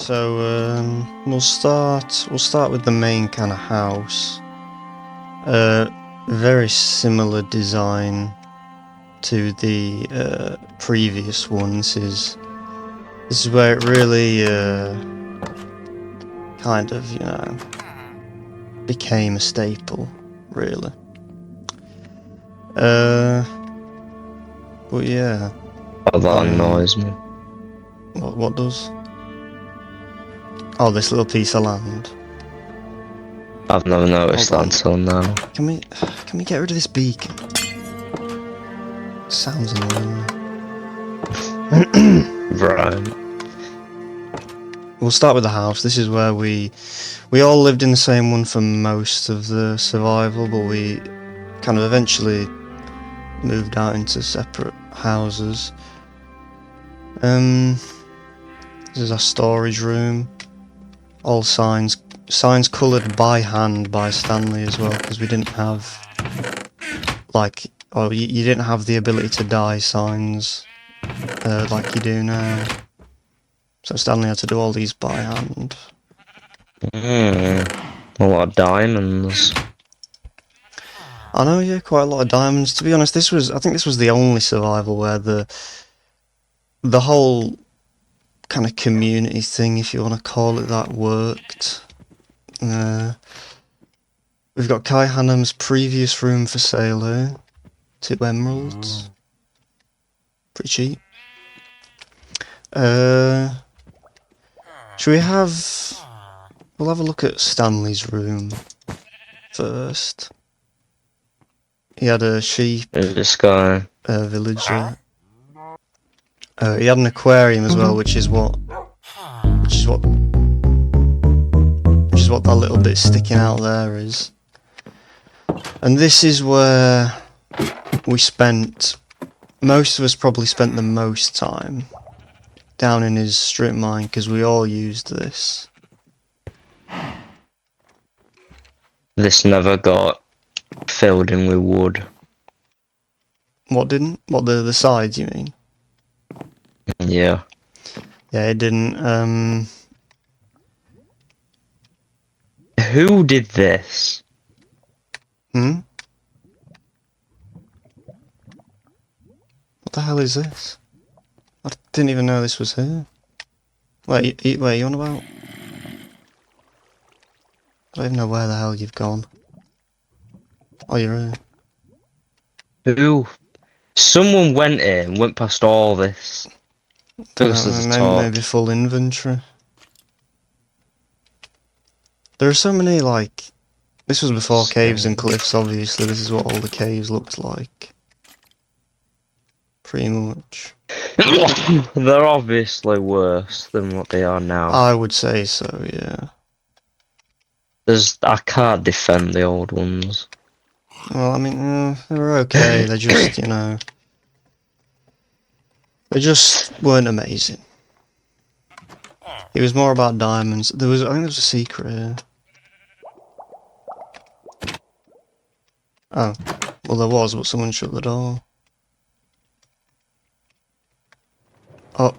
So we'll start with the main kind of house. Very similar design to the previous one. This is where it really kind of, became a staple, really. But yeah. Oh, that annoys me. What does? Oh, this little piece of land. I've never noticed that until now. Can we get rid of this beacon? Sounds annoying. Right. We'll start with the house. This is where we all lived in the same one for most of the survival, but we kind of eventually moved out into separate houses. This is our storage room. All signs coloured by hand by Stanley as well, because we didn't have you didn't have the ability to dye signs like you do now. So Stanley had to do all these by hand. A lot of diamonds. I know, yeah, quite a lot of diamonds. To be honest, I think this was the only survival where the whole kind of community thing, if you want to call it that, worked. We've got Kai Hanum's previous room for sale here. 2 emeralds. Pretty cheap. Should we have... We'll have a look at Stanley's room first. He had a sheep. This guy. Villager. He had an aquarium as well, which is what that little bit sticking out there is. And this is where most of us probably spent the most time, down in his strip mine, because we all used this. This never got filled in with wood. What didn't? What, the sides, you mean? Yeah. Yeah, it didn't. Who did this? What the hell is this? I didn't even know this was here. Wait, you on about? I don't even know where the hell you've gone. Oh, you're here. Who? Someone went in, went past all this. Took us to the top. Maybe full inventory. There are so many, this was before caves and cliffs, obviously. This is what all the caves looked like. Pretty much. They're obviously worse than what they are now. I would say so, yeah. I can't defend the old ones. Well, I mean, they were okay. They're just, they just weren't amazing. It was more about diamonds. I think there was a secret here. Oh, well there was, but someone shut the door. Oh.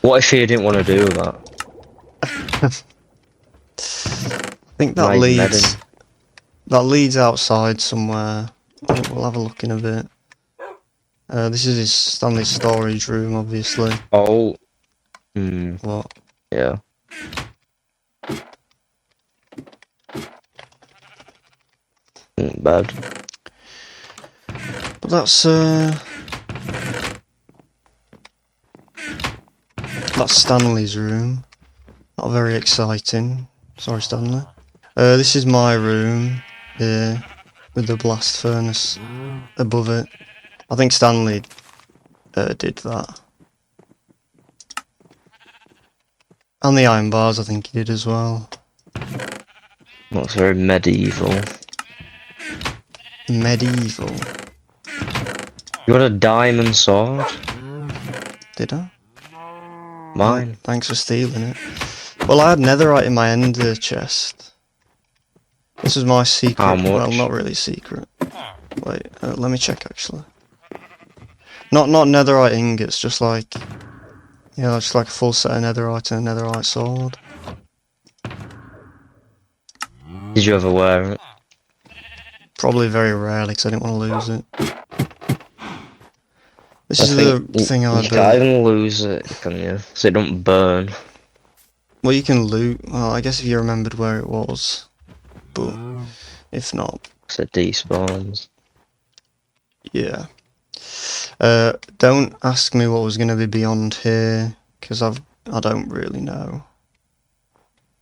What if he didn't want to do that? I think that leads outside somewhere. We'll have a look in a bit. This is his Stanley's storage room, obviously. Oh. What? Yeah. Bad. But that's Stanley's room. Not very exciting. Sorry, Stanley. This is my room here, with the blast furnace above it. I think Stanley did that. And the iron bars, I think he did as well. That's very medieval. Medieval. You got a diamond sword? Did I? Mine. Thanks for stealing it. Well, I had netherite in my ender chest. This is my secret. How much? Well, not really secret. Wait, let me check actually. Not netherite ingots, just like Yeah, just like a full set of netherite and a netherite sword. Did you ever wear it? Probably very rarely because I didn't want to lose it. This I is think the thing I you can't built. even lose it, can you? So it don't burn. Well, you can loot. Well, I guess if you remembered where it was. But if not, So it despawns. yeah. Don't ask me what was going to be beyond here, because I don't really know.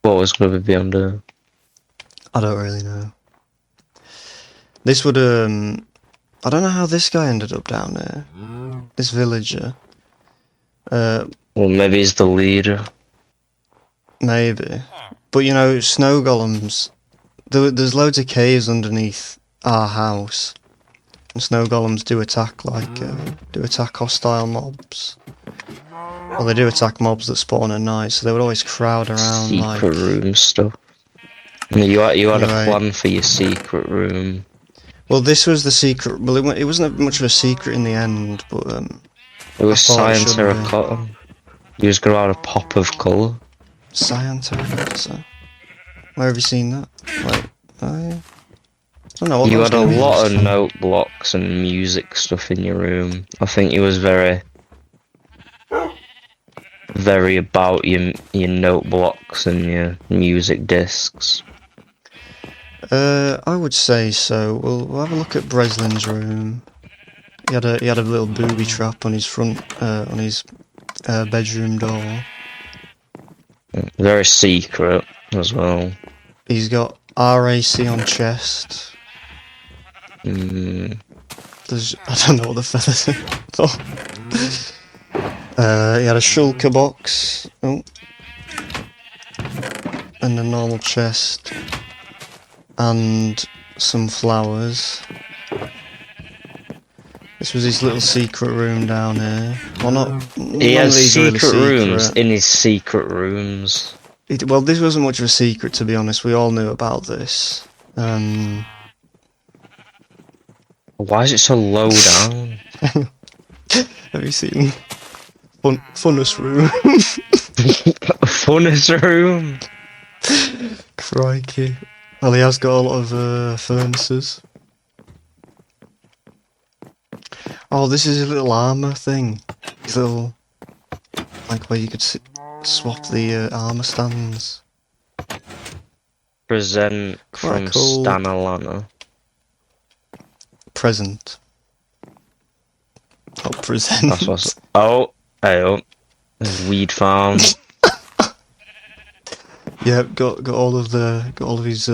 What was going to be under? I don't really know. This would I don't know how this guy ended up down there. This villager. Well, maybe he's the leader. Maybe. But you know, snow golems. There's loads of caves underneath our house, and snow golems do attack do attack hostile mobs. Well, they do attack mobs that spawn at night, so they would always crowd around like. Secret room stuff. You had a Anyway, plan for your secret room. well, this was the secret. Well, it wasn't much of a secret in the end, but It I was thought it cyan should be. terracotta. You was going to add a pop of colour. Cyan terracotta. Where have you seen that? Wait, oh yeah. I don't know what that You was had a going to be lot used of for. note blocks and music stuff in your room. I think you was very about your note blocks and your music discs. I would say so. We'll have a look at Breslin's room. He had a little booby trap on his bedroom door. Very secret as well. He's got RAC on chest. Mm. I don't know what the feathers are. He had a shulker box. Oh. And a normal chest. And some flowers. This was his little secret room down here. Well, not. He None of has these are really secret rooms secret. in his secret rooms. Well, this wasn't much of a secret, to be honest. We all knew about this. Why is it so low down? Have you seen Funnest Room? Funnest room. Crikey. Well, he has got a lot of furnaces. Oh, this is his little armour thing. His little... Like where you could swap the armour stands. Present Quite from cool. Stanalana. Present. Oh, present. That's what's. Oh, hey, oh. Weed farm. Yeah, got all of his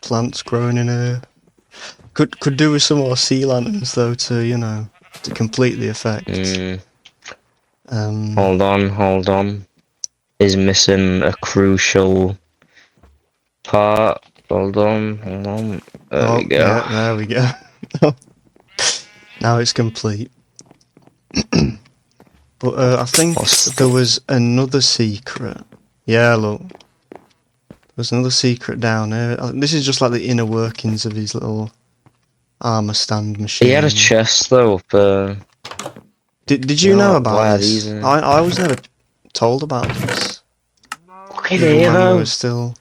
plants growing in here. Could do with some more sea lanterns though to complete the effect. Hold on. Is missing a crucial part. Hold on. There we go. Yeah, there we go. Now it's complete. But I think there was another secret. Yeah, look. There's another secret down here. This is just like the inner workings of his little armor stand machine. He had a chest though up there. Did you know about this? These I was never told about this. Look at Even here when we though. were still.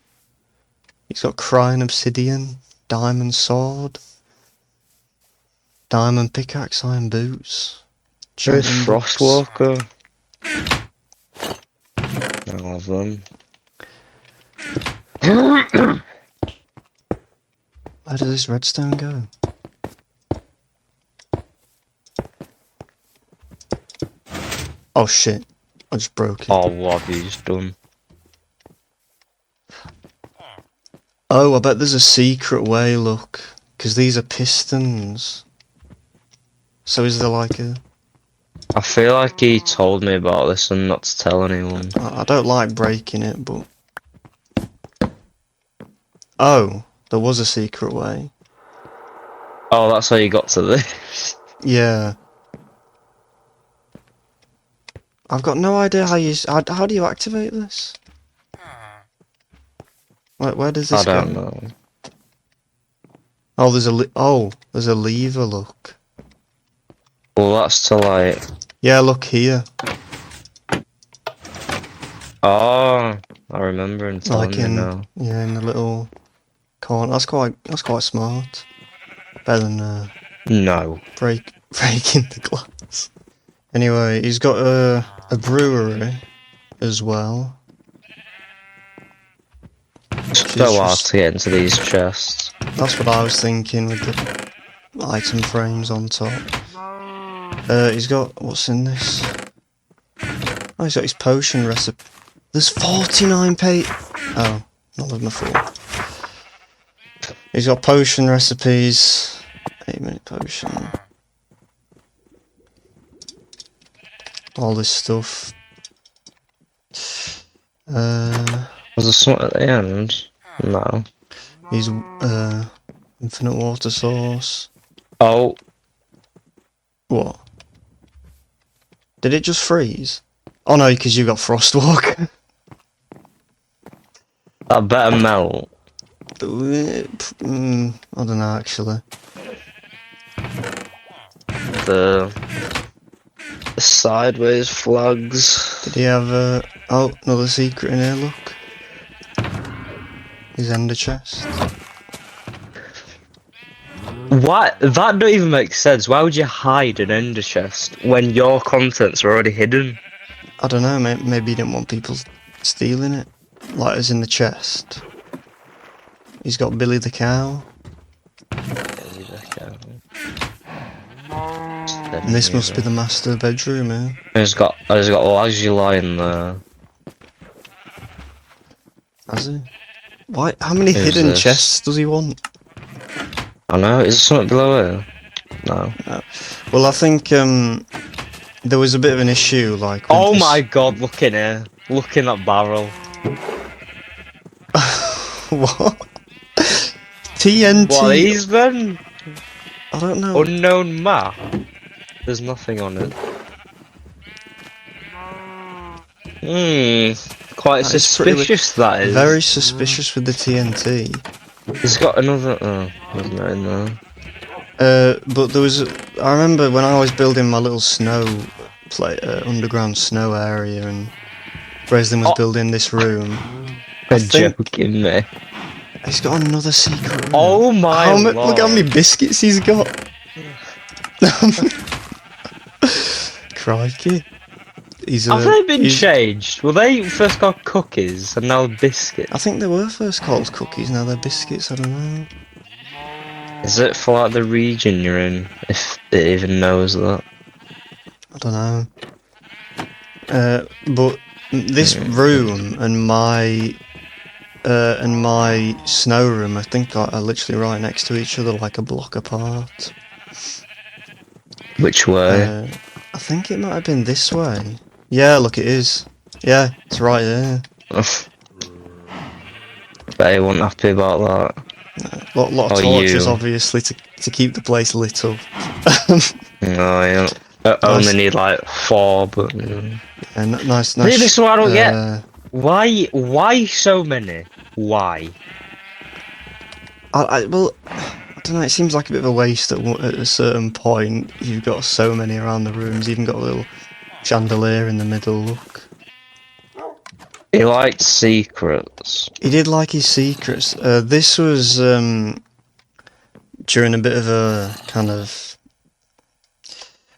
He's got crying obsidian, diamond sword, diamond pickaxe, iron boots. There's chanting books. Frostwalker. I love them. Where does this redstone go? Oh shit. I just broke it. Oh, what have you just done? Oh, I bet there's a secret way, look. Because these are pistons. So is there like a... I feel like he told me about this and not to tell anyone. I don't like breaking it, but... Oh, there was a secret way. Oh, that's how you got to this? Yeah. I've got no idea how do you activate this? Where does this go? I don't know. Oh, there's a lever, look. Well, that's to like... Yeah, look here. Oh, I remember and telling Like me in, now. yeah, in the little corner. That's quite smart. Better than No. breaking the glass. Anyway, he's got a brewery as well. Which is So hard just, to get into these chests. that's what I was thinking with the item frames on top. He's got, what's in this? Oh, he's got his potion recipe. There's 49 Oh, not with my fault. He's got potion recipes. 8-minute potion. All this stuff. Was there something at the end? No. He's infinite water source. Oh, What? Did it just freeze? Oh no, because you got frostwalk. that better melt. I don't know actually. The sideways flags. Did he have oh, another secret in here, look. His ender chest. What? That don't even make sense. Why would you hide an ender chest when your contents are already hidden? I don't know, maybe he didn't want people stealing it. Like it's in the chest. He's got Billy the cow. And this must be the master bedroom, eh? He's got Lazzy lying there. Has he? Why? How many Who's hidden this? chests does he want? I know, is there something below here? No. Well, I think there was a bit of an issue, like. With Oh this... my god, look in here. Look in that barrel. What? TNT. What is then? I don't know. Unknown map? There's nothing on it. Quite That is pretty suspicious, that is. Very suspicious with the TNT. He's got another. Oh, there's not in there. But there was. I remember when I was building my little snow underground snow area, and Breslin was building this room. You're joking me. He's got another secret room. Oh my lord. Look how many biscuits he's got. Crikey. Have they been changed? Were they first called cookies and now biscuits? I think they were first called cookies, now they're biscuits, I don't know. Is it for like the region you're in, if it even knows that? I don't know. But this room and my snow room, I think are literally right next to each other, like a block apart. Which way? I think it might have been this way. Yeah, look, it is. Yeah, it's right there. Bet you weren't happy about that. Lot of torches, obviously, to keep the place lit up. No, yeah. I only need like 4, but... Yeah, nice. This is what I don't get. Why so many? Why? Well, I don't know, it seems like a bit of a waste at a certain point. You've got so many around the rooms, even got a little chandelier in the middle, look. He liked secrets. He did like his secrets. This was during a bit of a kind of...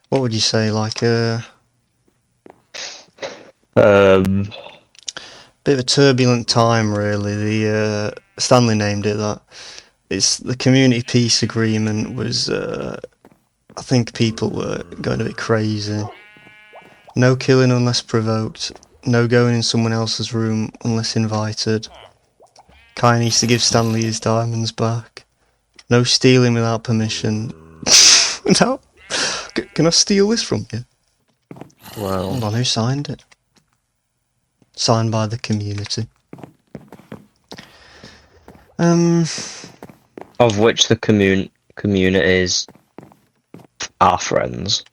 What would you say, like a... Bit of a turbulent time, really. The Stanley named it that. It's the community peace agreement was. I think people were going a bit crazy. No killing unless provoked. No going in someone else's room unless invited. Kai needs to give Stanley his diamonds back. No stealing without permission. No. Can I steal this from you? Well, Hold on, who signed it? Signed by the community. of which the communities are friends.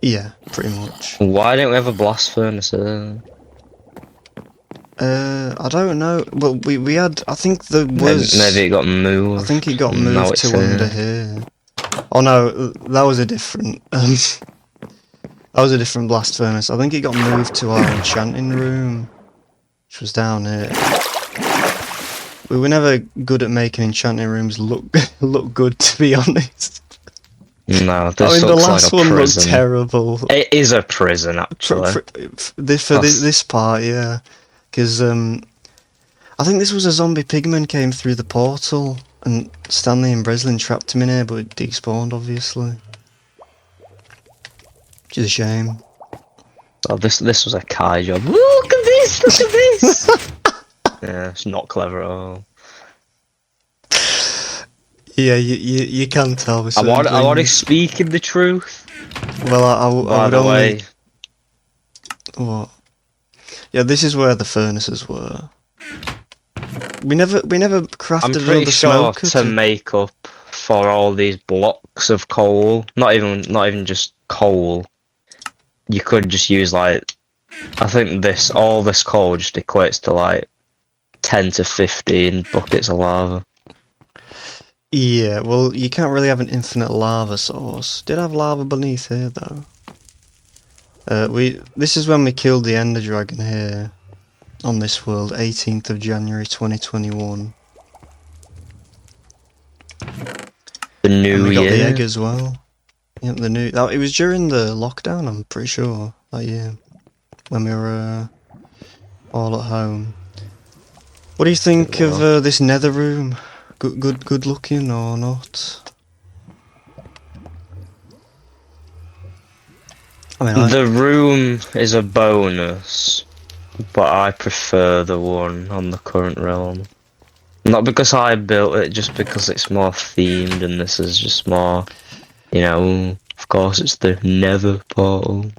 Yeah, pretty much. Why don't we have a blast furnace here? I don't know. Well, we had. I think there was. Maybe it got moved. I think it got Now moved it's to under here. Oh no, that was a different. That That was a different blast furnace. I think it got moved to our enchanting room, which was down here. We were never good at making enchanting rooms look look good, to be honest. No, I this mean, the looks like last a one looked prison. terrible. It is a prison, actually. For this part, yeah. Because I think this was a zombie pigman came through the portal, and Stanley and Breslin trapped him in here, but it despawned, obviously. Which is a shame. Oh, this was a Kai job. Look at this! Look at this! Yeah, it's not clever at all. Yeah, you can tell with I'm certain already things. speaking the truth. Well, I By would the only... way, What? Yeah, this is where the furnaces were. We never crafted I'm another pretty sure smoker to make up for all these blocks of coal, not even just coal, you could just use like, I think all this coal just equates to like 10 to 15 buckets of lava. Yeah, well, you can't really have an infinite lava source. Did have lava beneath here though. This is when we killed the Ender Dragon here on this world, 18th of January 2021. The And new we got the year. egg as well. Yep, it was during the lockdown, I'm pretty sure, that year, when we were all at home. What do you think of this nether room? Good looking or not? I mean, The room is a bonus, but I prefer the one on the current realm. Not because I built it, just because it's more themed and this is just more, you know, of course it's the nether portal.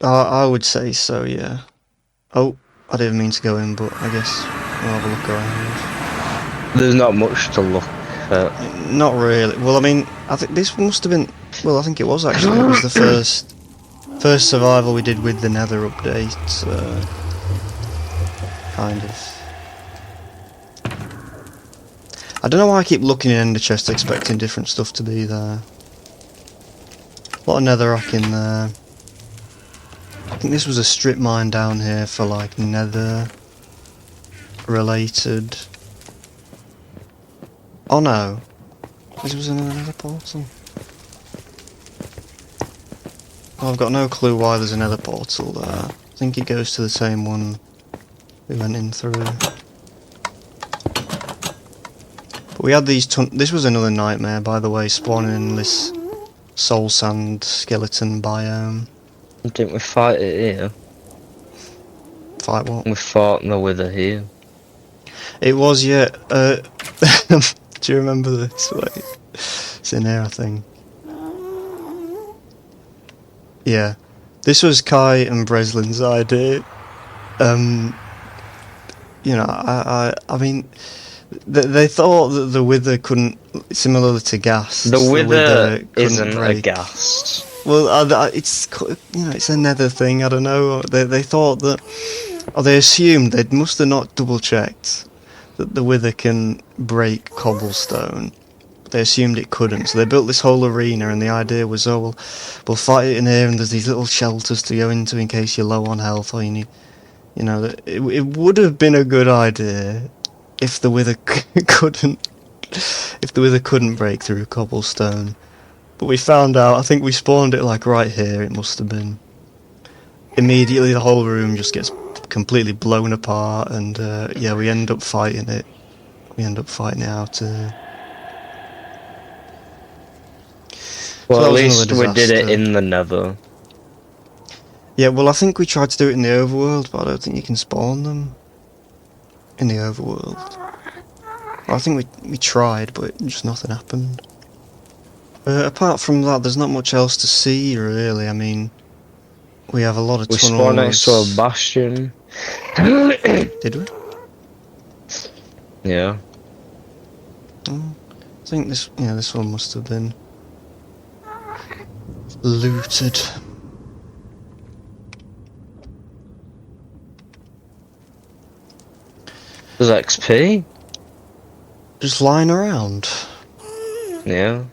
I would say so, yeah. Oh, I didn't mean to go in, but I guess we'll have a look around. There's not much to look at. Not really. Well, I mean, I think this must have been... Well, I think it was actually. It was the first survival we did with the nether update, kind of. I don't know why I keep looking in Ender Chest expecting different stuff to be there. A lot of netherrack in there. I think this was a strip mine down here for like nether related. Oh no, this was another nether portal. Oh, I've got no clue why there's another portal there. I think it goes to the same one we went in through. But we had these this was another nightmare, by the way, spawning in this soul sand skeleton biome. Didn't we fight it here? Fight what? We fought the wither here. It was, yeah. Do you remember this? Wait, it's in here, I think. Yeah, this was Kai and Breslin's idea. You know, I mean, they thought that the wither couldn't, similar to gas. The wither isn't break. a ghast. Well, it's, you know, it's a nether thing. I don't know. They thought that, or they assumed, they must have not double checked that the wither can break cobblestone. They assumed it couldn't, so they built this whole arena, and the idea was, oh, we'll fight it in here, and there's these little shelters to go into in case you're low on health, or you need, you know, it would have been a good idea if the wither couldn't break through cobblestone. But we found out, I think we spawned it like right here, it must have been. Immediately the whole room just gets completely blown apart, and yeah, we end up fighting it. We end up fighting it out. Well, So at least we did it in the nether. Yeah, well, I think we tried to do it in the overworld, but I don't think you can spawn them in the overworld. Well, I think we tried, but just nothing happened. Apart from that, there's not much else to see, really. I mean, we have a lot of tunnels. We spawned next to a bastion. Did we? Yeah. Oh, I think this one must have been looted. There's XP. Just lying around. Yeah.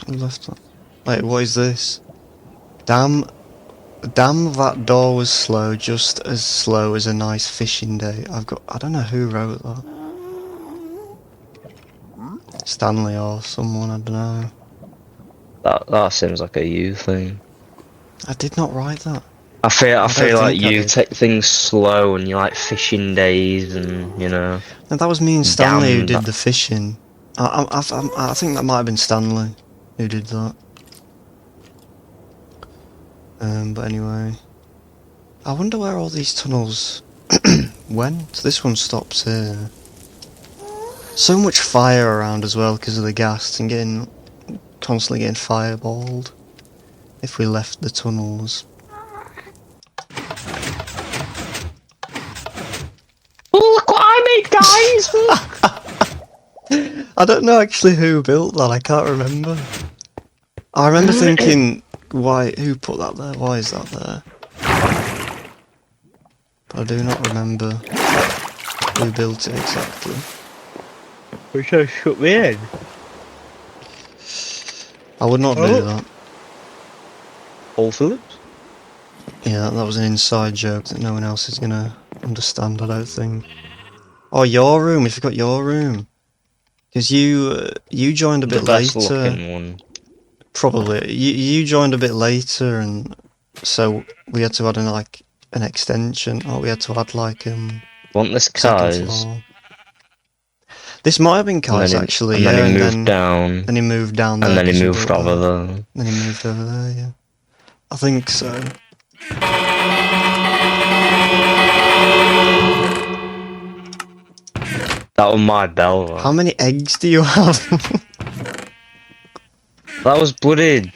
We left that. Wait, what is this? Damn Damn, that door was slow, just as slow as a nice fishing day. I don't know who wrote that. Stanley or someone, I don't know. That seems like a you thing. I did not write that. I I don't feel like think I you did. take things slow and you like fishing days and you know. No, that was me and Stanley who Damn, did the fishing. I think that might have been Stanley who did that. But anyway, I wonder where all these tunnels went. This one stops here. So much fire around as well because of the gas and constantly getting fireballed. If we left the tunnels. look what I made, guys! I don't know actually who built that. I can't remember. I remember thinking, who put that there? Why is that there? But I do not remember who built it exactly. We should shut me in. I would not do that. Paul Phillips? Yeah, that was an inside joke that no one else is gonna understand, I don't think. Oh, your room, we forgot your room. Because you joined a bit The best later. looking one. Probably. You joined a bit later, and so we had to add an extension, or we had to add Want this second Kai's? floor. This might have been Kai's actually, and yeah, then he moved down. Then he moved down there. And then he 'cause you moved built over that. there. Then he moved over there, yeah. I think so. That was my bell. Though. How many eggs do you have? That was bloody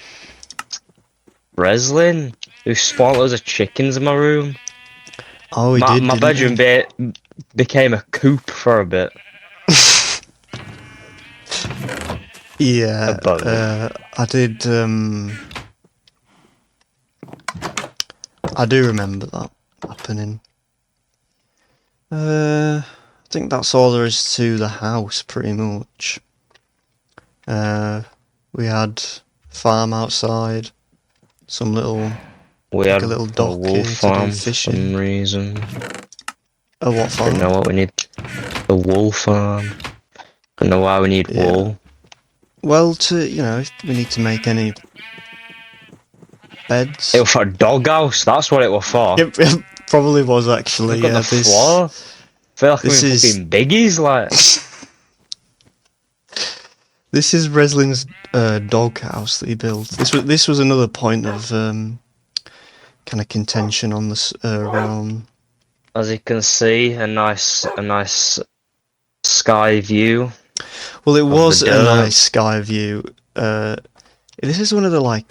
Breslin, who spawned loads of chickens in my room. Oh, he did. My didn't bedroom became a coop for a bit. Yeah, Above I did. I do remember that happening. I think that's all there is to the house, pretty much. We had farm outside, some little, We had a little a dock wool here to farm do for some fishing. reason. A what farm? Don't know what we need. A wool farm. Don't know why we need wool. Well, if we need to make any beds. It was for a doghouse. That's what it was for. It probably was actually. Look at the floor. I feel like this we're is- fucking biggies, like. This is Reslin's dog house that he built. This was another point of kind of contention on this realm. As you can see, a nice sky view. Well, it was the a dirt. nice sky view. This is one of the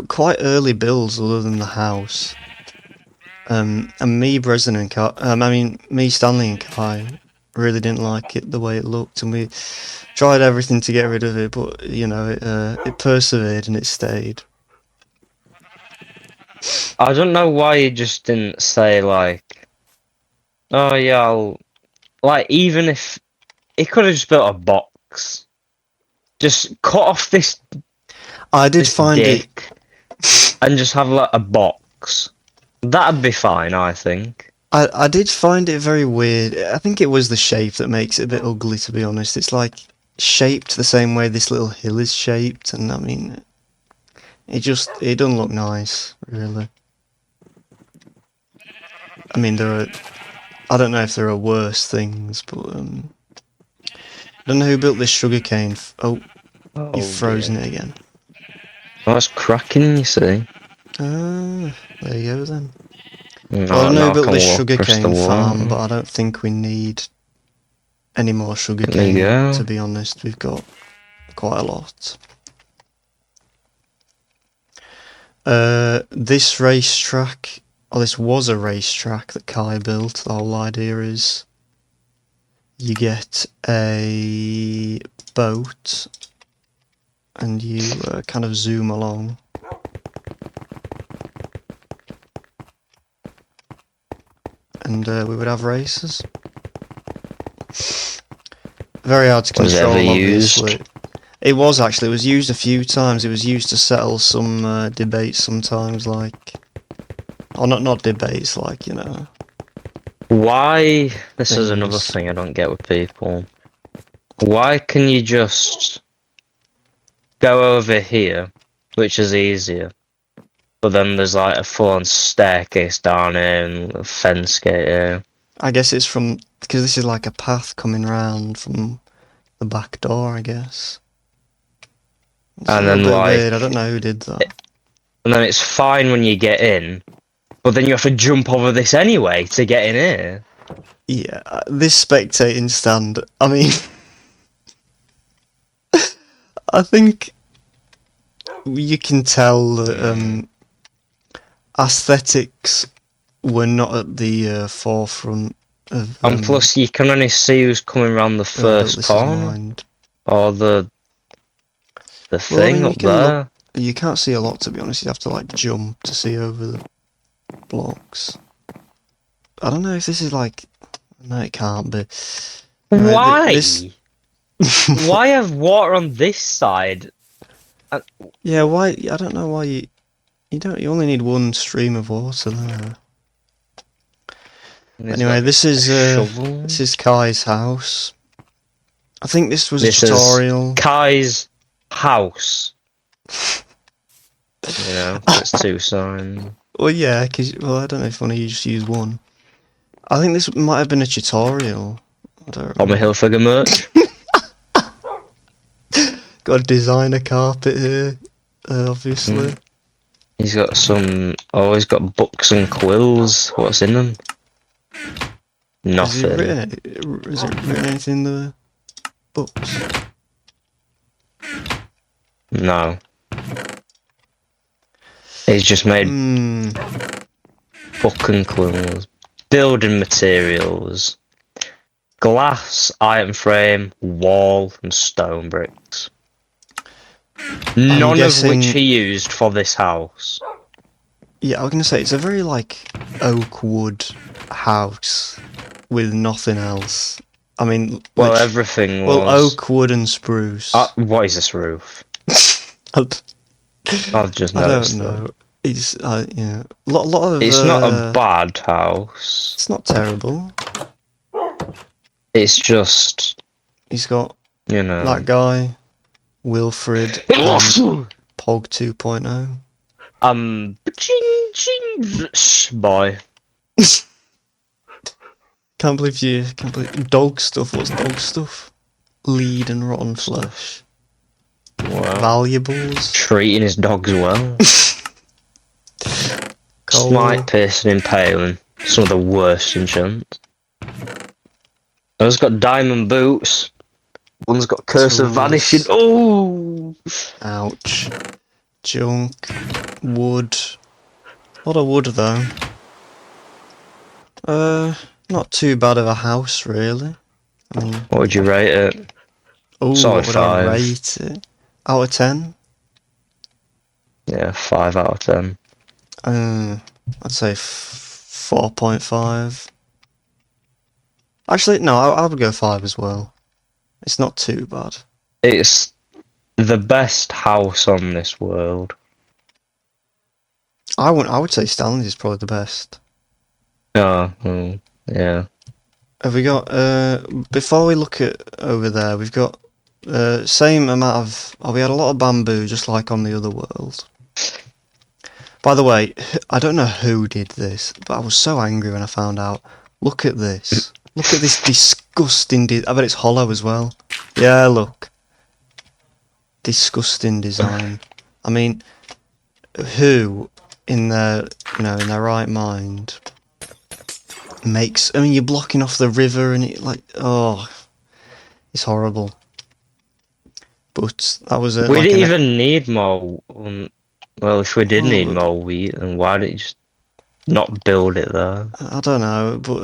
quite early builds, other than the house. And me, Breslin and Kai, me, Stanley and Kai, really didn't like it the way it looked, and we tried everything to get rid of it, but it persevered and it stayed. I don't know why he just didn't say like, oh yeah, even if he could have just built a box, just cut off this. I did this find dick and just have like a box. That'd be fine, I think. I did find it very weird. I think it was the shape that makes it a bit ugly, to be honest. It's like shaped the same way this little hill is shaped, and it doesn't look nice, really. I mean, I don't know if there are worse things, but I don't know who built this sugarcane. You've frozen dear. it again. Oh, it's cracking, you see. There you go then. No, Well, I don't know now who built can this walk across the sugarcane wall. farm, but I don't think we need any more There sugarcane, you go. to be honest. We've got quite a lot. This racetrack, this was a racetrack that Kai built. The whole idea is you get a boat and you kind of zoom along. And we would have races. Very hard to Was it control, ever obviously. used? It was actually. It was used a few times. It was used to settle some debates sometimes, like Or not debates, like, Why? This is another things. thing I don't get with people. Why can you just go over here, which is easier, but then there's like a full-on staircase down here and a fence gate here. I guess it's because this is like a path coming round from the back door, I guess. It's a And little then bit weird, I like, don't know who did that. and then it's fine when you get in, but then you have to jump over this anyway to get in here. Yeah, this spectating stand, I mean, I think you can tell that aesthetics were not at the forefront of And plus, you can only see who's coming around the whoever built first this is corner, mind. or the Well, I thing mean, you up can look. there. You can't see a lot, to be honest. You have to like jump to see over the blocks. I don't know if this is like. No, it can't be. Anyway, Why? this. Why have water on this side? Yeah, why? I don't know why you don't. You only need one stream of water there. And he's Anyway, got this a is shovel. Kai's house. I think this was a This is tutorial. Kai's house. You know, it's two signs. Well, yeah, I don't know if one of you just use one. I think this might have been a tutorial. I don't Tommy remember. Hilfiger merch. Got a designer carpet here, obviously. He's got some. Oh, he's got books and quills. What's in them? Has it Nothing. written? Is it written anything in the books? No. He's just made book and quills, building materials, glass, iron frame, wall, and stone bricks. None of which he used for this house. Yeah, I was gonna say it's a very like oak wood house with nothing else. I mean, Well, everything was. Well, oak wood and spruce. What is this roof? I've just I noticed don't know. that. It's yeah, lot of. It's not a bad house. It's not terrible. It's just, He's got that guy, Wilfred, and Pog 2.0. Boy. Can't believe dog stuff. What's dog stuff? Lead and rotten flesh. Wow. Valuables. Treating his dogs well. Smite, piercing, impaling. Some of the worst enchants. One's got diamond boots. One's got curse of vanishing. Oh! Ouch. Junk. Wood. A lot of wood though. Not too bad of a house really. I mean, what would you rate it? Oh, Solid what would 5. I rate it? Out of 10? Yeah, 5 out of 10. I'd say 4.5. Actually, no, I would go 5 as well. It's not too bad. It's the best house on this world. I would say Stanley's is probably the best. Oh, yeah. Have we got, before we look at over there, we've got same amount of, we had a lot of bamboo, just like on the other world. By the way, I don't know who did this, but I was so angry when I found out. Look at this. Look at this disgusting, I bet it's hollow as well. Yeah, look. Disgusting design. I mean, who in their, in their right mind makes, I mean, you're blocking off the river and it like, oh, it's horrible. But that was it. We didn't even need more. Well, if we did need more wheat, then why did you just not build it there? I don't know, but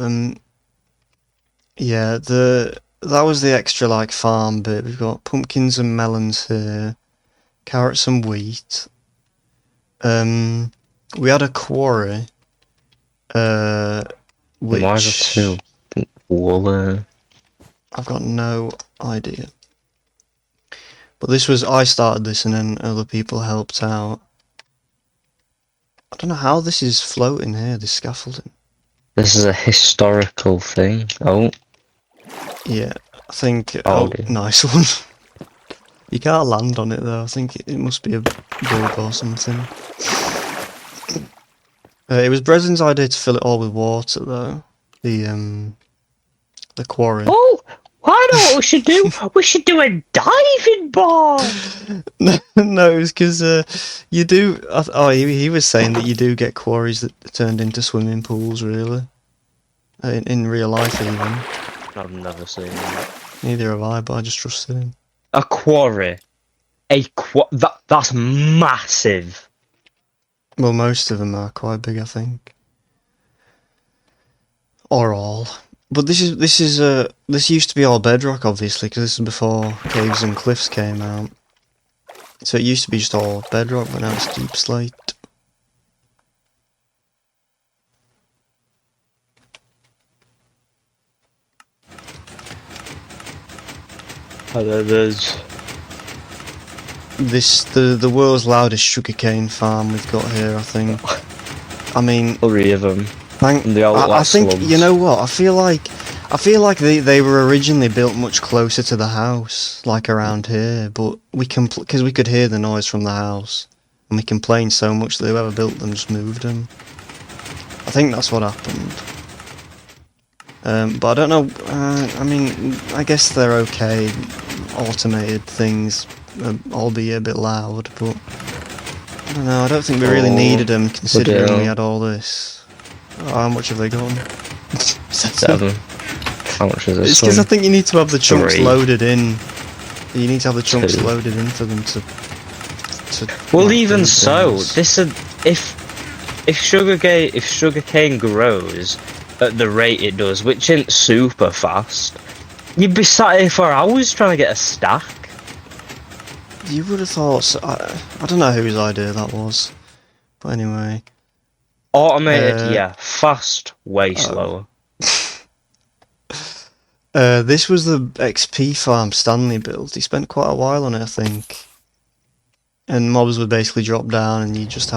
yeah, that was the extra like farm bit. We've got pumpkins and melons here, carrots and wheat. We had a quarry. Which why is there 2 wool there? I've got no idea. But this was, I started this and then other people helped out. I don't know how this is floating here, this scaffolding. This is a historical thing. Oh, Yeah, I think... oh Oh, dear. nice one. You can't land on it though, I think it must be a bug or something. It was Breslин's idea to fill it all with water though. The quarry. Oh, I know what we should do. We should do a diving board. No, it was because you do... Oh, he was saying that you do get quarries that turned into swimming pools, really. In real life, even. I've never seen that. Neither have I, but I just trusted him. A quarry. That's massive. Well, most of them are quite big, I think. Or all. But this used to be all bedrock, obviously, because this is before caves and cliffs came out. So it used to be just all bedrock, but now it's deep slate. There's The world's loudest sugarcane farm we've got here, I think. I mean, 3 of them. I think slums. you know what? I feel like they were originally built much closer to the house, like around here. But because we could hear the noise from the house, and we complained so much that whoever built them just moved them. I think that's what happened. But I don't know. I mean, I guess they're okay. Automated things, albeit a bit loud, but I don't know. I don't think we really needed them, considering we had all this. Oh, how much have they gone? 7. How much is this? It's because I think you need to have the chunks 3. loaded in. You need to have the chunks 2. loaded in for them to Well, like, even do so, things. if sugarcane grows at the rate it does, which isn't super fast, you'd be sat here for hours trying to get a stack. You would have thought. So, I don't know whose idea that was, but anyway. Automated, yeah. Fast, way slower. This was the XP farm Stanley built. He spent quite a while on it, I think. And mobs would basically drop down, and you just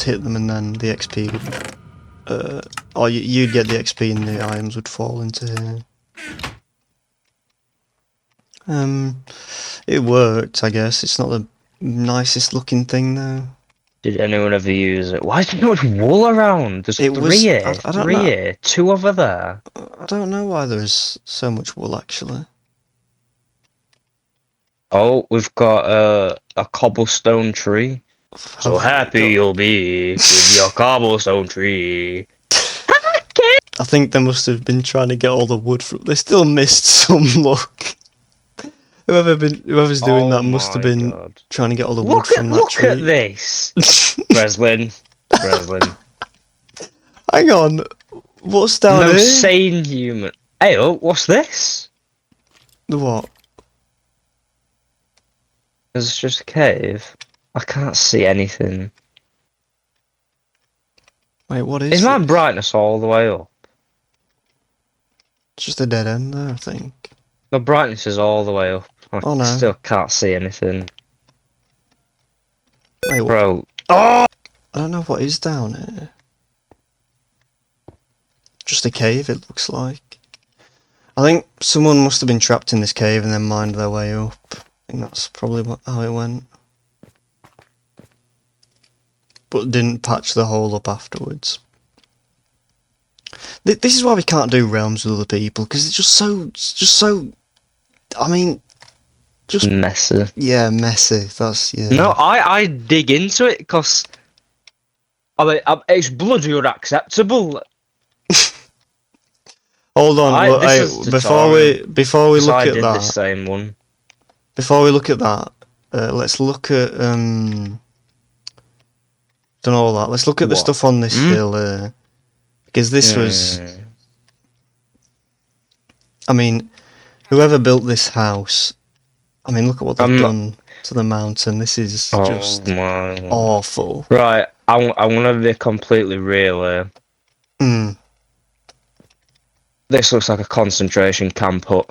hit them, and then the XP would, or you'd get the XP, and the items would fall into here. It worked, I guess. It's not the nicest looking thing though. Did anyone ever use it? Why is there so much wool around? There's 3 here. I don't 3 know. here. 2 over there. I don't know why there's so much wool actually. Oh, we've got a cobblestone tree. So happy you'll be with your cobblestone tree. I think they must have been trying to get all the wood from. They still missed some luck. Whoever's doing that must have been trying to get all the wood from that tree. Look at this, Breslin. Hang on, what's down No here? sane human. Hey, oh, what's this? The what? There's just a cave. I can't see anything. Wait, what is Is my this? brightness all the way up? It's just a dead end there, I think. My brightness is all the way up. Oh no. Still can't see anything. Wait, what? Bro. Oh! I don't know what is down here. Just a cave, it looks like. I think someone must have been trapped in this cave and then mined their way up. I think that's probably how it went. But didn't patch the hole up afterwards. This is why we can't do realms with other people, because it's just so. I mean, just messy. Yeah, messy. That's yeah. No, I dig into it because I mean it's bloody unacceptable. Hold on, before we look at that. The same one. Before we look at that, let's look at done all that. Let's look at the stuff on this hill because this was. I mean, whoever built this house. I mean, look at what they've done to the mountain. This is just awful. Right, I'm gonna be completely real here. This looks like a concentration camp hut.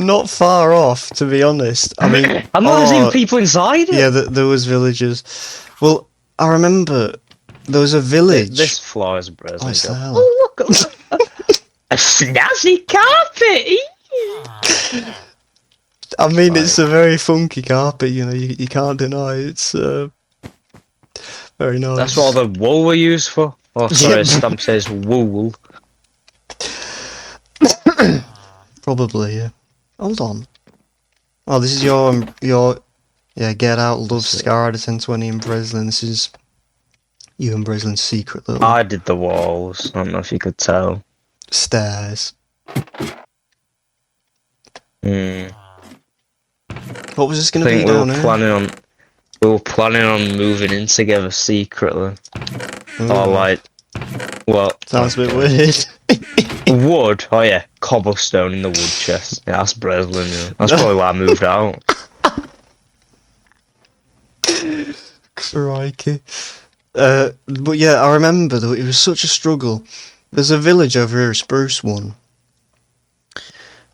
not far off, to be honest. I mean, I'm not seeing people inside it. Yeah, there was villagers. Well, I remember there was a village. This floor is a Breslin What's job. that? Oh, look a snazzy carpet. I mean, it's a very funky carpet. You know, you can't deny it's very nice. That's what all the wool were used for. Oh, sorry, Yeah. stamp says wool. Probably, yeah. Hold on. Oh, this is your yeah. Get Out, Love, Scar out of 1020 and Breslin. This is you and Breslin's secret little I did the walls. I don't know if you could tell. stairs. Mm. What was this I going to be think we down were here? planning on moving in together secretly. Ooh, Or like, well, sounds a bit weird. wood. Oh yeah, cobblestone in the wood chest. Yeah, that's Breslin. Yeah. That's probably why I moved out. Crikey. But yeah, I remember that it was such a struggle. There's a village over here, Spruce One,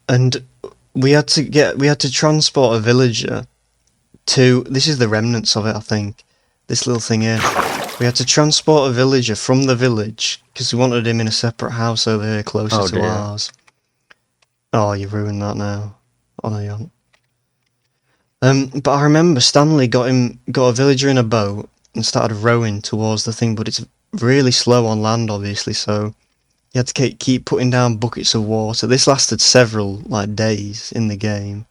and we had to transport a villager to. This is the remnants of it, I think. This little thing here. We had to transport a villager from the village because we wanted him in a separate house over here, closer to dear. ours. Oh, you ruined that now. Oh no, you haven't. But I remember Stanley got a villager in a boat and started rowing towards the thing, but it's really slow on land, obviously, so you had to keep putting down buckets of water. This lasted several days in the game.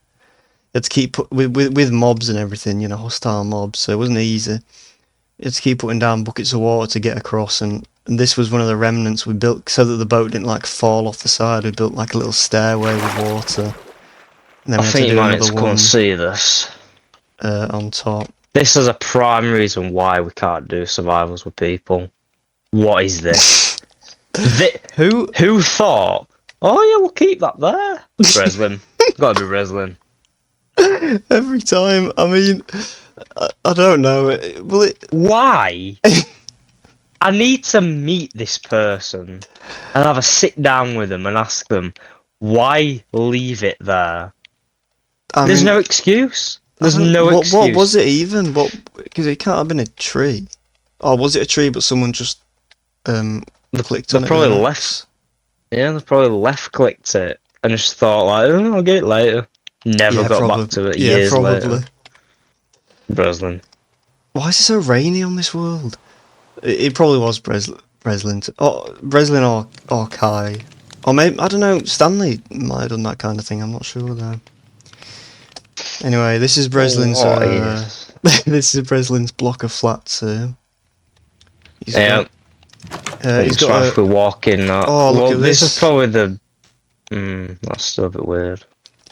You had to keep with mobs and everything, you know, hostile mobs, so it wasn't easy. You had to keep putting down buckets of water to get across, and this was one of the remnants we built so that the boat didn't fall off the side. We built a little stairway with water. And then I we had think to you do might need another to come one and see this. on top. This is a prime reason why we can't do survivals with people. What is this? Who thought? Oh yeah, we'll keep that there. Breslin, gotta be Breslin. Every time, I mean, I don't know. Why? I need to meet this person and have a sit down with them and ask them why leave it there. There's no excuse. There's no excuse. What was it even? Because it can't have been a tree. Or was it a tree, but someone just clicked on it? Probably left. Yeah, they probably left clicked it and just thought oh, I'll get it later. Never got back to it. Years later. Breslin. Why is it so rainy on this world? It probably was Breslin. Breslin or Kai. Or maybe, I don't know, Stanley might have done that kind of thing, I'm not sure though. Anyway, this is Breslin's this is Breslin's block of flats here. He's got if we walk in that. Oh, look at this. This is probably the that's still a bit weird.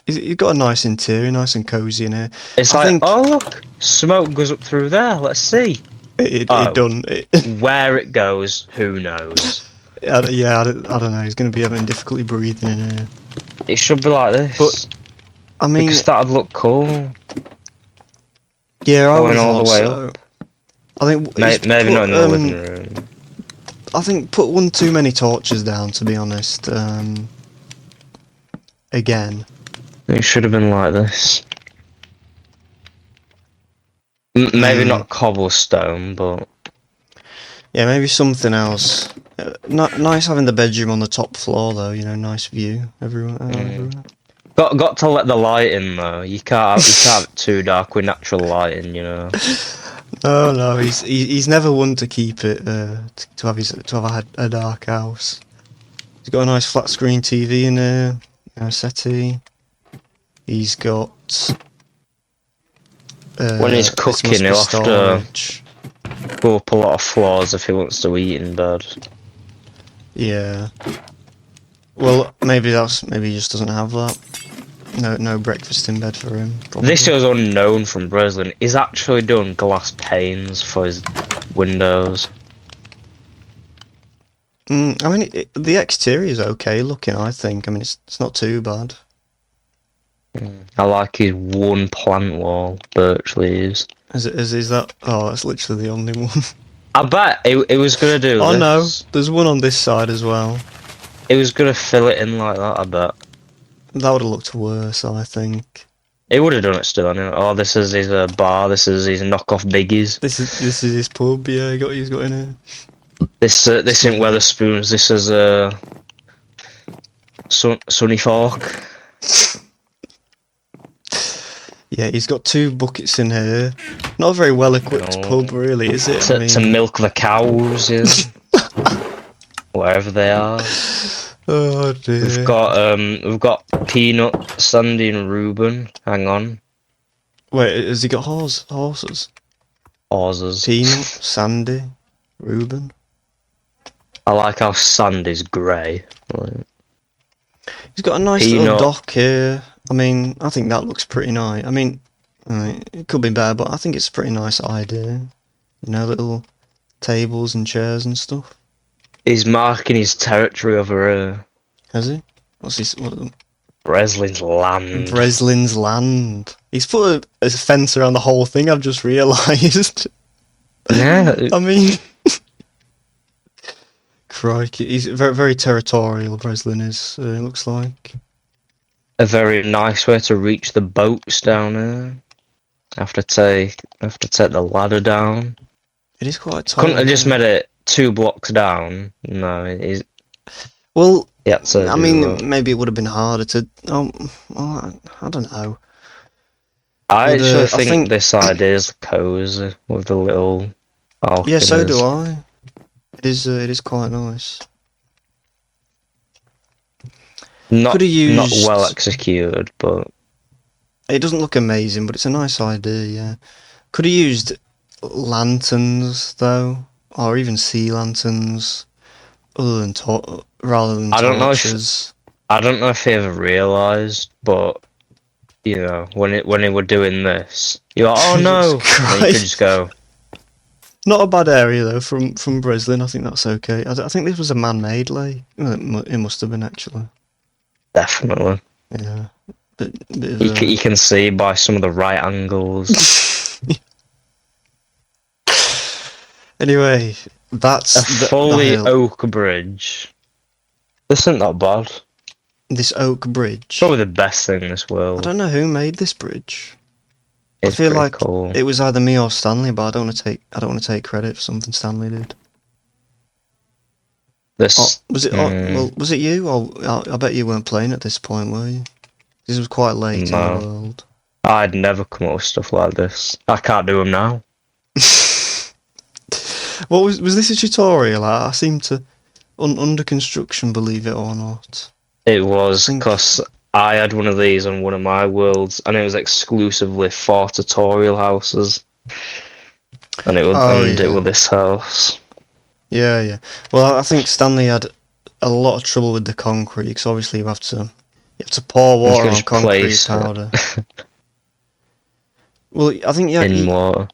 He's got a nice interior, nice and cosy in here. It's oh look, smoke goes up through there. Let's see. It done. Where it goes, who knows? I don't know. He's going to be having difficulty breathing in here. It should be like this. But I mean, because that'd look cool. Yeah, I going all the way so. up. I think maybe not in the living room. I think put one too many torches down. To be honest, again. It should have been like this. Maybe not cobblestone, but yeah, maybe something else. Nice having the bedroom on the top floor, though. You know, nice view everywhere. Got to let the light in though. You can't have it too dark with natural lighting, you know. No, he's never one to keep it to have a dark house. He's got a nice flat screen TV in there, settee. He's got. When he's cooking, he'll have to go up a lot of floors if he wants to eat in bed. Yeah. Well, maybe he just doesn't have that. No breakfast in bed for him. Probably. This is unknown from Breslin. He's actually done glass panes for his windows. I mean, the exterior is okay looking. I think. I mean, it's not too bad. I like his one plant wall, birch leaves. Is that? Oh, that's literally the only one. I bet it was gonna do. Oh this. no, there's one on this side as well. It was gonna fill it in like that. I bet. That would have looked worse, I think. It would have done it still. Anyway. Oh, this is his bar. This is his knockoff biggies. This is his pub. Yeah, he's got in here. This ain't Weatherspoons. This is Sunny Fork. Yeah, he's got 2 buckets in here. Not a very well equipped No. pub, really, is it? To milk the cows, yeah. Wherever they are. Oh dear. We've got Peanut, Sandy, and Reuben. Hang on. Wait, has he got horses? Horses. Peanut, Sandy, Reuben. I like how Sandy's grey. He's got a nice Peanut. little dock here. I mean, I think that looks pretty nice. I mean, it could be bad, but I think it's a pretty nice idea. You know, little tables and chairs and stuff. He's marking his territory over here. Has he? What's this? What? Breslin's land. Breslin's land. He's put a fence around the whole thing, I've just realised. Yeah. I mean... Crikey, he's very, very territorial, Breslin is, it looks like. A very nice way to reach the boats down there. Have to take the ladder down. It is quite tall. Couldn't have just made it 2 blocks down. No, it is. Well, Yeah, so I mean, maybe it would have been harder to... well, I don't know. I But, actually I think think- this idea is cozy with the little balconies. Yeah, so do I. It is quite nice. Not Could have not used- well executed, but It doesn't look amazing, but it's a nice idea, yeah. Could have used lanterns, though, or even sea lanterns, rather than I don't know if- torches. I don't know if he ever realised, but you know, when they were doing this, you're like, oh no, Jesus and you could Christ. just go. Not a bad area though from Breslin. I think that's okay. I think this was a man-made lake. Well, it must have been actually. Definitely, Yeah. Bit of you can see by some of the right angles. Anyway, that's A fully the hill. oak bridge. This isn't that bad. This oak bridge. Probably the best thing in this I world. don't know who made this bridge. It's I feel pretty like cool. it was either me or Stanley, but I don't want to take credit for something Stanley did. This Was it? Well, was it you? Or I bet you weren't playing at this point, were you? This was quite late No. in the world. I'd never come up with stuff like this. I can't do them now. What was this a tutorial? I seem to under construction, believe it or not. It was think- because I had one of these on one of my worlds, and it was exclusively for tutorial houses. And it was yeah. it with this house. Yeah. Well, I think Stanley had a lot of trouble with the concrete because obviously you have to pour water can on just concrete place it. powder. Well, I think In water.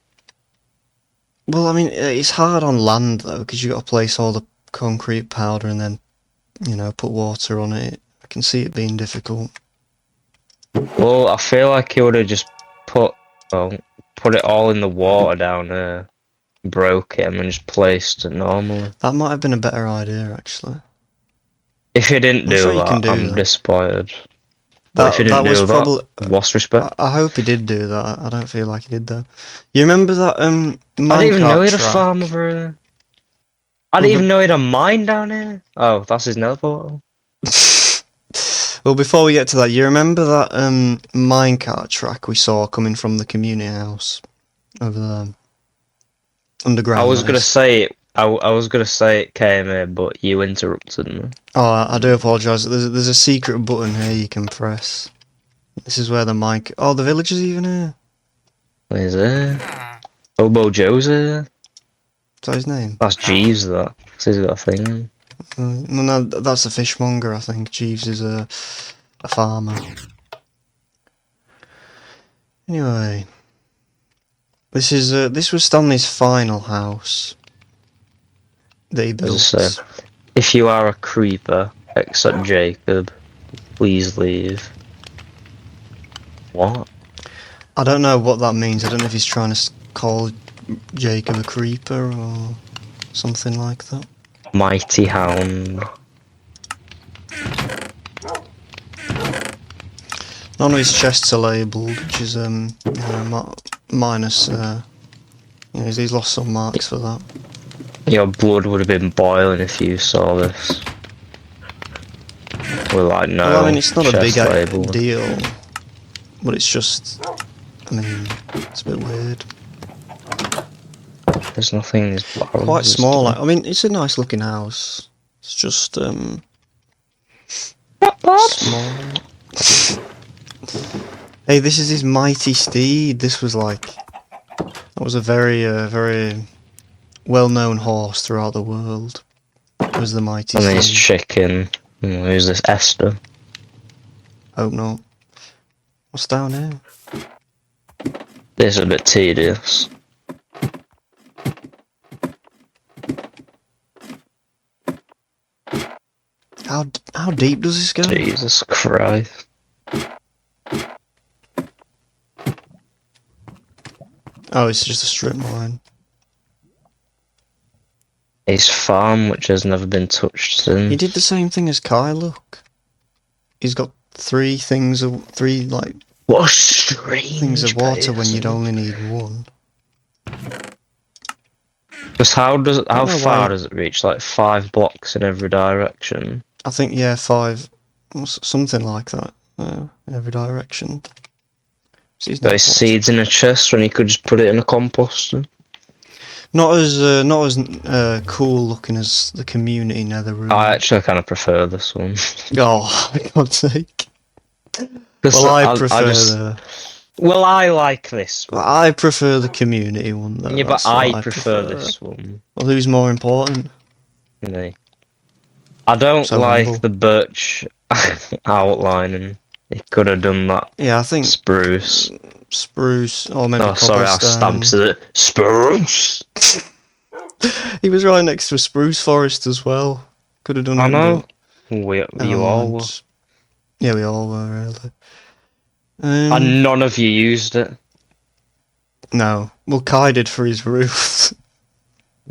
well, I mean, it's hard on land though because you got to place all the concrete powder and then put water on it. I can see it being difficult. Well, I feel like he would have just put it all in the water down there, broke it, and then just placed it normally. That might have been a better idea actually. If he didn't I'm do sure you that, can do I'm that. disappointed. But if he didn't was do probably. that, what's respect? I hope he did do that. I don't feel like he did though. You remember that I didn't even know he had a track? farm over here. I didn't even know he had a mine down here. Oh, that's his nether portal. Well, before we get to that, you remember that minecart track we saw coming from the community house over there, underground? I was that gonna is. say it. I was gonna say it came here, but you interrupted me. Oh, I do apologise. There's a secret button here you can press. This is where the mic. Oh, the village is even here. Is it? Obo Joe's here. Is that his name? That's Jeeves. That. So he's got a thing. No, that's a fishmonger. I think Jeeves is a farmer. Anyway, this was Stanley's final house that he built. So, if you are a creeper, except Jacob, please leave. What? I don't know what that means. I don't know if he's trying to call Jacob a creeper or something like that. Mighty Hound. None of his chests are labelled, which is minus. He's lost some marks for that. Your blood would have been boiling if you saw this. We're like, no. Well, I mean, it's not a big chest label. deal, but it's just. I mean, it's a bit weird. There's nothing in these barrels. Quite small. I mean, it's a nice looking house. It's just small. Hey, this is his mighty steed. This was that was a very well-known horse throughout the world. It was the mighty And steed. his chicken. Who's this, Esther? Hope not. What's down here? This is a bit tedious. How deep does this go? Jesus Christ. Oh, it's just a strip mine. His farm, which has never been touched since. He did the same thing as Kai, look. He's got three What a strange things of water when person. you'd only need one. Because how know far why- does it reach? Like 5 blocks in every direction. I think, yeah, 5, something like that, in every direction. So he's Got his seeds in a chest when he could just put it in a composter. not as cool looking as the community nether room. I actually kind of prefer this one. Oh, for God's sake. Just- Well, I prefer Well, I like this one. I prefer the community one though. Yeah, but That's what I prefer this one. Well, who's more important? Me. I don't So like humble. the birch outlining. He could have done that Yeah, I think spruce. spruce or maybe Oh, sorry, I cobblestone. stamped it. Spruce! He was right next to a spruce forest as well. Could have done I it. know. but You never all mind. were. Yeah, we all were really. And none of you used it. No. Well, Kai did for his roof.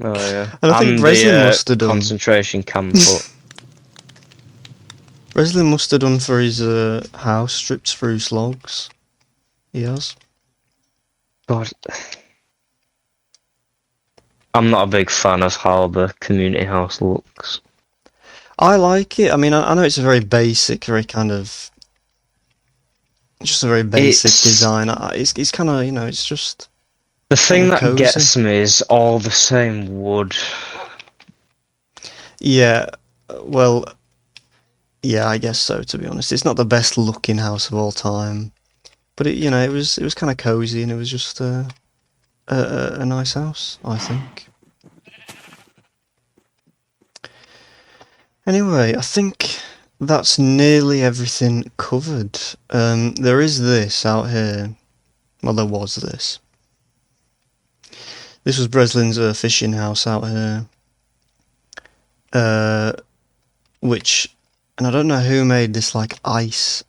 Oh, yeah. And I think Breslin must have done. Concentration camp up. Breslin must have done for his house, stripped spruce logs. He has. God. I'm not a big fan of how the community house looks. I like it. I mean, I know it's a very basic, very kind of. Just a very basic It's- design. It's kind of, it's just. The thing that cozy. gets me is all the same wood. Yeah, well, yeah, I guess so. To be honest, it's not the best looking house of all time, but it was kind of cozy and it was just a nice house, I think. Anyway, I think that's nearly everything covered. There is this out here. Well, there was this. This was Breslin's fishing house out here. Which, and I don't know who made this ice,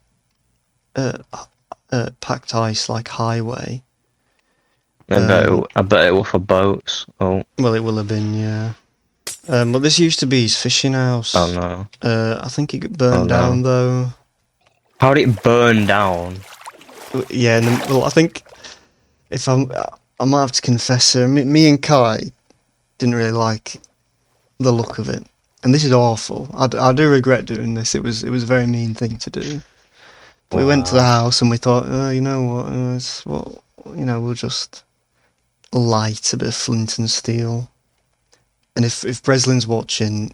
packed ice highway. I bet it was for boats. Oh, Well, it will have been, yeah. But this used to be his fishing house. oh no. I think it got burned Oh, no. down though. How did it burn down? Yeah, well, I think if I might have to confess here. Me and Kai didn't really like the look of it, and this is awful. I do regret doing this. It was a very mean thing to do. We went to the house and we thought, you know what, we'll just light a bit of flint and steel. And if Breslin's watching,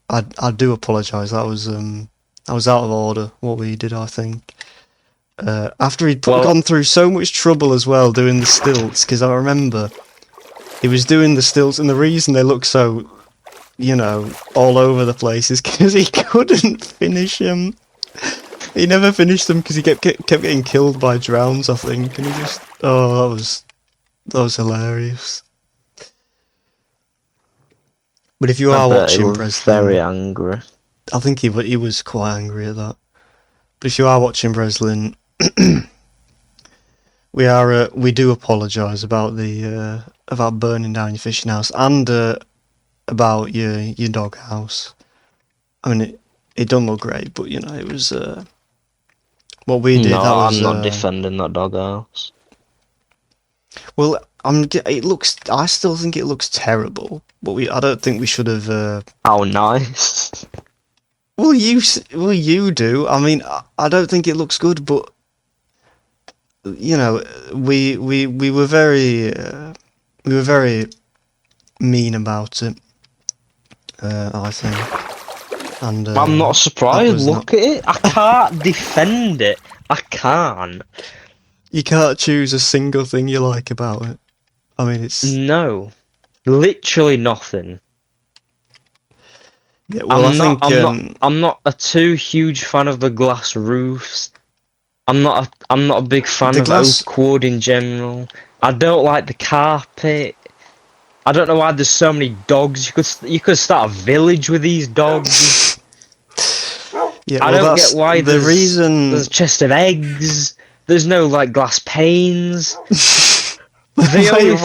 I do apologise. That was out of order what we did. I think after he'd gone through so much trouble as well doing the stilts, because I remember he was doing the stilts, and the reason they look so, all over the place is because he couldn't finish them. He never finished them because he kept getting killed by drowns, I think, and he just that was hilarious. But if you are watching Breslin, very angry. I think he was quite angry at that. But if you are watching Breslin, we do apologise about about burning down your fishing house and about your dog house. I mean, it don't look great, but it was What we did, No, that I'm was not defending that doghouse. well. It looks. I still think it looks terrible, but I don't think we should have. How nice. Well, you do. I mean, I don't think it looks good, but you know, we were very mean about it. I think, and I'm not that surprised. was not. Look at it. I can't defend it. I can't. You can't choose a single thing you like about it. I mean, it's No. Literally nothing. yeah. Well, I think I'm not a too huge fan of the glass roofs. I'm not a big fan the of glass. oak wood in general. I don't like the carpet. I don't know why there's so many dogs. You could start a village with these dogs. Yeah, I well, don't get that's why the reason. there's a chest of eggs. There's no like glass panes. The Wait, only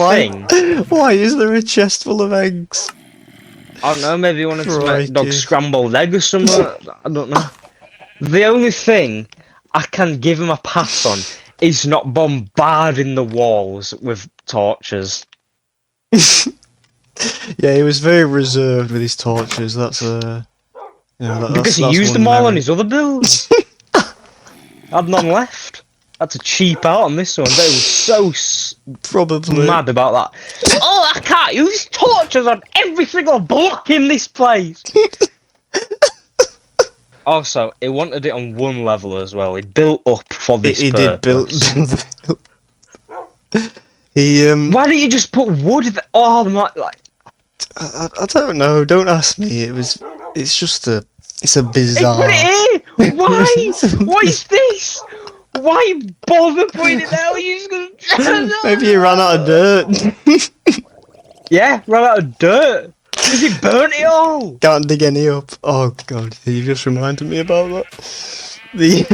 thing, why is there a chest full of eggs? I don't know, maybe you wanted to make dog Crikey. scrambled egg or something. I don't know. The only thing I can give him a pass on is not bombarding the walls with torches. Yeah, he was very reserved with his torches. That's Because he that's used one them all on merit. his other builds. Had none left. Had to cheap out on this one. They were so Probably. mad about that. Oh, I can't use torches on every single block in this place. Also, he wanted it on one level as well. He built up for this He did build. purpose. He Why don't you just put wood? Oh my! Like I don't know. Don't ask me. It's just a. It's a he bizarre. put it here. Why? It's a Why is this? Why bother putting it there? You just gonna... Maybe he ran out of dirt. Yeah, ran out of dirt. Because he burnt it all. Can't dig any up. Oh god, you just reminded me about that. The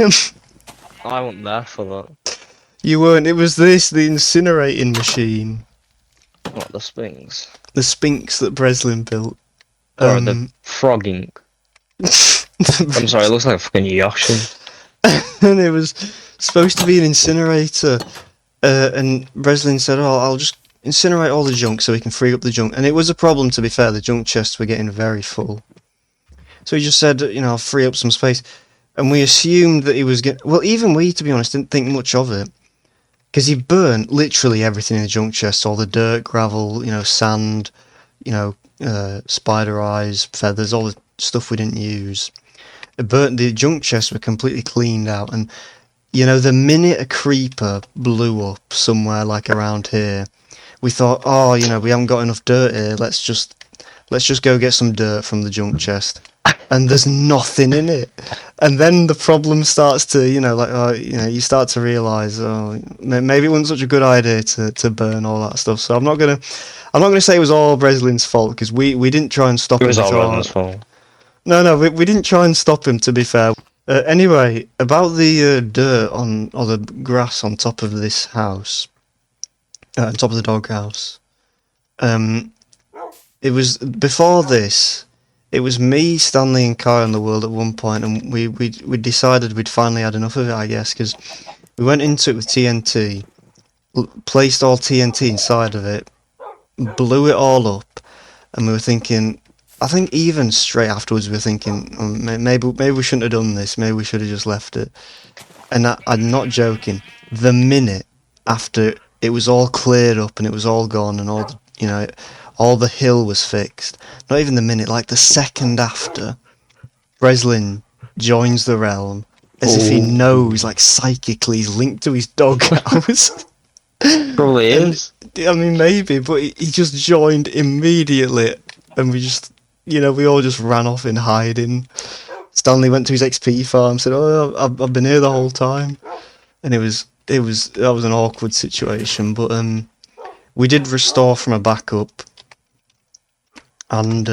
I wasn't there for that. you weren't. It was the incinerating machine, What, the Sphinx? the Sphinx that Breslin built. Or the frogging? I'm sorry, it looks like a fucking Yoshi. And it was supposed to be an incinerator. And Breslin said, "Oh, I'll just incinerate all the junk so we can free up the junk." And it was a problem, to be fair. The junk chests were getting very full. So he just said, I'll free up some space. And we assumed that he was getting... Well, even we, to be honest, didn't think much of it. Because he burnt literally everything in the junk chest. All the dirt, gravel, sand, spider eyes, feathers, all the stuff we didn't use. It burnt. The junk chests were completely cleaned out. And, the minute a creeper blew up somewhere like around here, we thought, we haven't got enough dirt here. Let's just go get some dirt from the junk chest. And there's nothing in it. And then the problem starts to, you start to realise, maybe it wasn't such a good idea to burn all that stuff. So I'm not gonna say it was all Breslin's fault, because we didn't try and stop him. It was all Breslin's fault. No, we didn't try and stop him, to be fair. Anyway, about the dirt or the grass on top of this house, on top of the doghouse. It was before this. It was me, Stanley, and Kai on the world at one point, and we decided we'd finally had enough of it, I guess, because we went into it with TNT, placed all TNT inside of it, blew it all up, and we were thinking. I think even straight afterwards we were thinking, maybe we shouldn't have done this. Maybe we should have just left it. And I'm not joking. The minute after it was all cleared up and it was all gone and all all the hill was fixed. Not even the minute, like the second after, Breslin joins the realm as if he knows, like psychically, he's linked to his doghouse. Probably is. I mean, maybe, but he just joined immediately, and we just, we all just ran off in hiding. Stanley went to his XP farm, said, "Oh, I've been here the whole time," and that was an awkward situation. But we did restore from a backup, and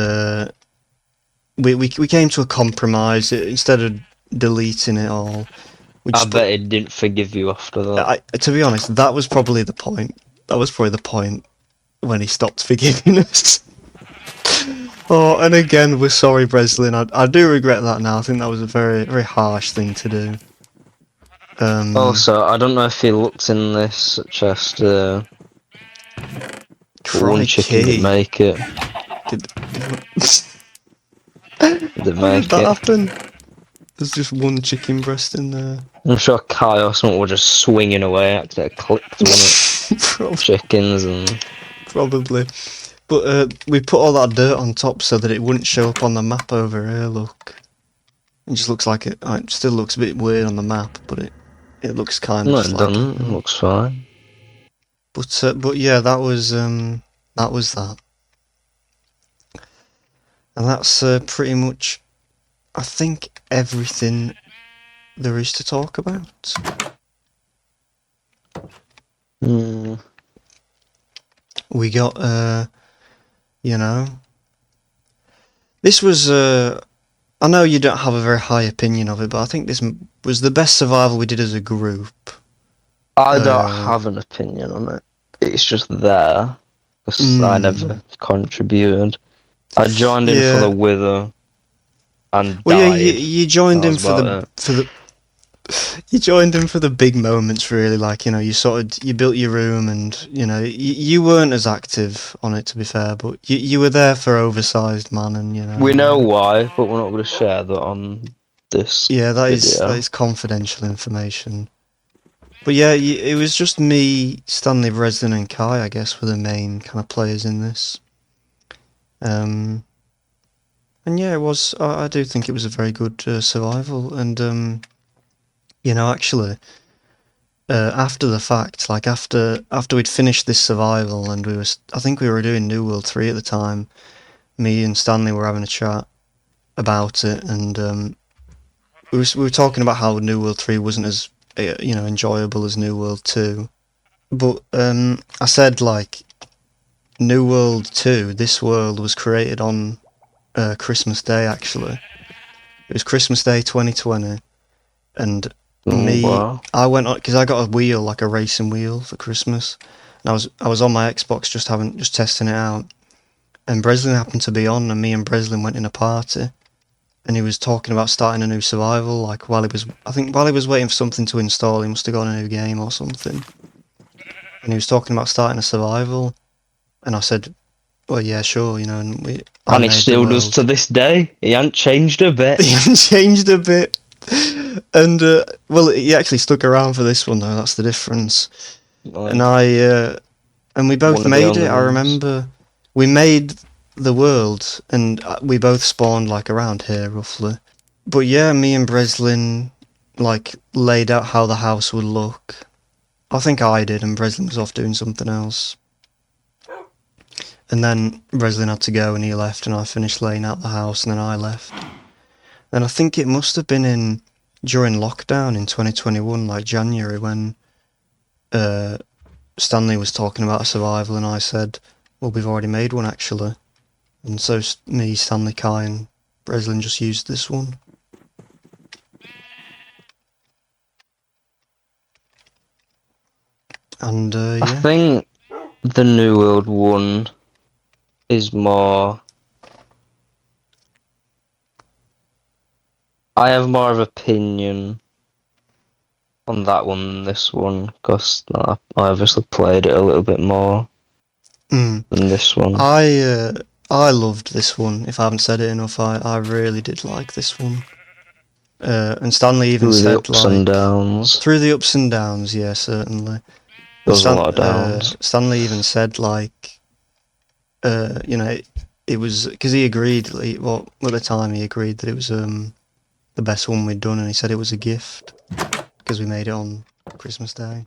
we came to a compromise. Instead of deleting it all, I bet it didn't forgive you after that. To be honest, that was probably the point. That was probably the point when he stopped forgiving us. Oh, and again, we're sorry, Breslin. I do regret that now. I think that was a very, very harsh thing to do. Also, I don't know if he looked in this chest. But one chicken did crikey. make it. Did, Did how did make that it. happen? There's just one chicken breast in there. I'm sure Kai or something were just swinging away after it clicked one of chickens and. Probably. But we put all that dirt on top so that it wouldn't show up on the map over here, look. It just looks like it still looks a bit weird on the map, but it looks kind of No, just it like doesn't. it. It looks fine. But yeah, that was that. And that's pretty much, I think, everything there is to talk about. Mm. We got, you know, this was, I know you don't have a very high opinion of it, but I think this was the best survival we did as a group. I don't have an opinion on it. It's just there. Because I never contributed. I joined in for Yeah. the wither and Well, yeah, died. you joined That in was about it. you joined in for the big moments, really. Like, you know, you built your room, and you know, you weren't as active on it, to be fair, but you were there for oversized man, and you know. We know why, but we're not going to share that on this Yeah, that video. is confidential information. But yeah, it was just me, Stanley, Breslin, and Kai, I guess, were the main kind of players in this. And yeah, it was. I do think it was a very good survival, and you know, actually, after the fact, like after we'd finished this survival, and I think we were doing New World 3 at the time. Me and Stanley were having a chat about it, and we were talking about how New World 3 wasn't as you know, enjoyable as New World 2. But I said, like, New World 2, this world was created on Christmas Day, actually. It was Christmas Day 2020, and Oh, wow. I went on, because I got a wheel, like a racing wheel for Christmas, and I was on my Xbox just testing it out, and Breslin happened to be on, and me and Breslin went in a party, and he was talking about starting a new survival, like while he was waiting for something to install, he must have got a new game or something, and he was talking about starting a survival, and I said, well, yeah, sure, you know, and I And it made the still does world. to this day. He ain't changed a bit. He hasn't changed a bit. And well, he actually stuck around for this one though. That's the difference. Like, And and we both one of the made only it. I ones. remember we made the world, and we both spawned like around here roughly. But yeah, me and Breslin like laid out how the house would look. I think I did, and Breslin was off doing something else. And then Breslin had to go, and he left, and I finished laying out the house, and then I left. Then I think it must have been during lockdown in 2021, like January, when Stanley was talking about a survival, and I said, well, we've already made one, actually. And so me, Stanley, Kai, and Breslin just used this one. And I yeah. think the New World one is more. I have more of opinion on that one than this one because I obviously played it a little bit more than this one. I loved this one. If I haven't said it enough, I really did like this one. And Stanley even Through the said, ups and like, downs, through the ups and downs, yeah, certainly. there was a lot of downs. Stanley even said, like, you know, it was because he agreed. Well, at the time he agreed that it was the best one we'd done, and he said it was a gift because we made it on Christmas Day.